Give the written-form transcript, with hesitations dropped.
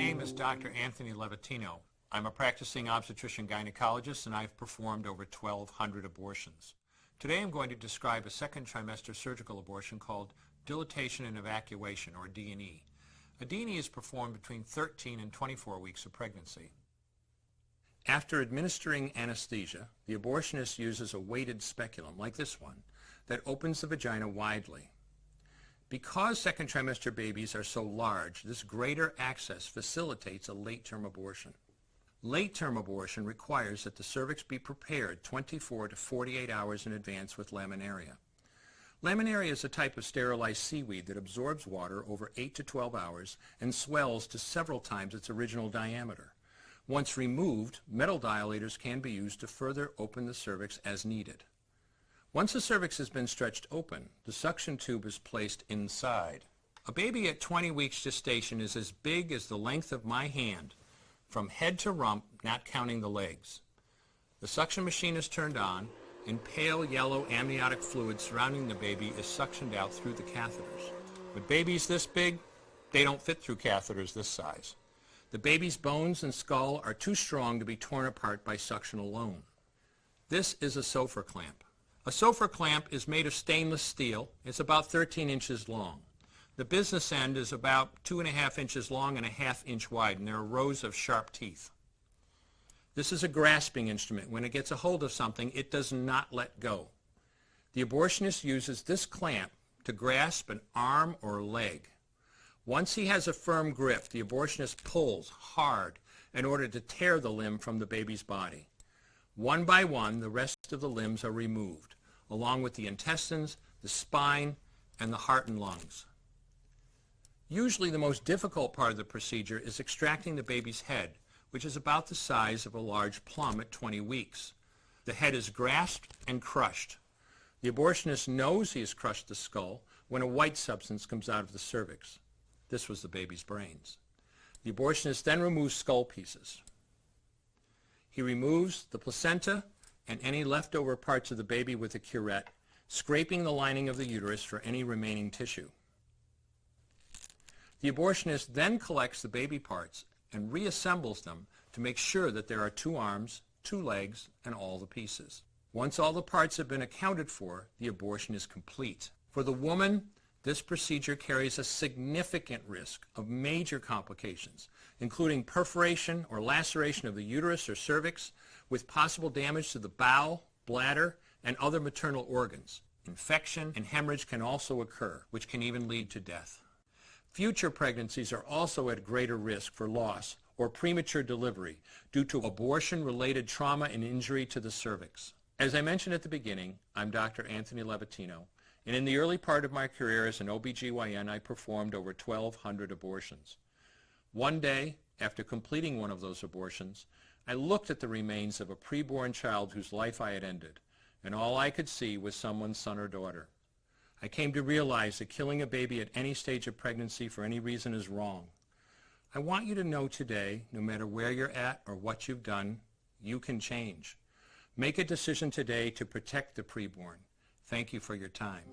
name is Dr. Anthony Levatino. I'm a practicing obstetrician-gynecologist, and I've performed over 1,200 abortions. Today I'm going to describe a second trimester surgical abortion called dilatation and evacuation, or D&E. A D&E is performed between 13 and 24 weeks of pregnancy. After administering anesthesia, the abortionist uses a weighted speculum, like this one, that opens the vagina widely. Because second trimester babies are so large, this greater access facilitates a late-term abortion. Late-term abortion requires that the cervix be prepared 24 to 48 hours in advance with laminaria. Laminaria is a type of sterilized seaweed that absorbs water over 8 to 12 hours and swells to several times its original diameter. Once removed, metal dilators can be used to further open the cervix as needed. Once the cervix has been stretched open, the suction tube is placed inside. A baby at 20 weeks gestation is as big as the length of my hand, from head to rump, not counting the legs. The suction machine is turned on, and pale yellow amniotic fluid surrounding the baby is suctioned out through the catheters. With babies this big, they don't fit through catheters this size. The baby's bones and skull are too strong to be torn apart by suction alone. This is a Sofer clamp. A Sofer clamp is made of stainless steel. It's about 13 inches long. The business end is about 2.5 inches long and 1/2 inch wide, and there are rows of sharp teeth. This is a grasping instrument. When it gets a hold of something, it does not let go. The abortionist uses this clamp to grasp an arm or leg. Once he has a firm grip, the abortionist pulls hard in order to tear the limb from the baby's body. One by one, the rest of the limbs are removed, along with the intestines, the spine, and the heart and lungs. Usually the most difficult part of the procedure is extracting the baby's head, which is about the size of a large plum at 20 weeks. The head is grasped and crushed. The abortionist knows he has crushed the skull when a white substance comes out of the cervix. This was the baby's brains. The abortionist then removes skull pieces. He removes the placenta and any leftover parts of the baby with a curette, scraping the lining of the uterus for any remaining tissue. The abortionist then collects the baby parts and reassembles them to make sure that there are 2 arms, 2 legs, and all the pieces. Once all the parts have been accounted for, the abortion is complete. For the woman, this procedure carries a significant risk of major complications, including perforation or laceration of the uterus or cervix, with possible damage to the bowel, bladder, and other maternal organs. Infection and hemorrhage can also occur, which can even lead to death. Future pregnancies are also at greater risk for loss or premature delivery due to abortion-related trauma and injury to the cervix. As I mentioned at the beginning, I'm Dr. Anthony Levatino, and in the early part of my career as an OBGYN, I performed over 1,200 abortions. One day, after completing one of those abortions, I looked at the remains of a preborn child whose life I had ended, and all I could see was someone's son or daughter. I came to realize that killing a baby at any stage of pregnancy for any reason is wrong. I want you to know today, no matter where you're at or what you've done, you can change. Make a decision today to protect the preborn. Thank you for your time.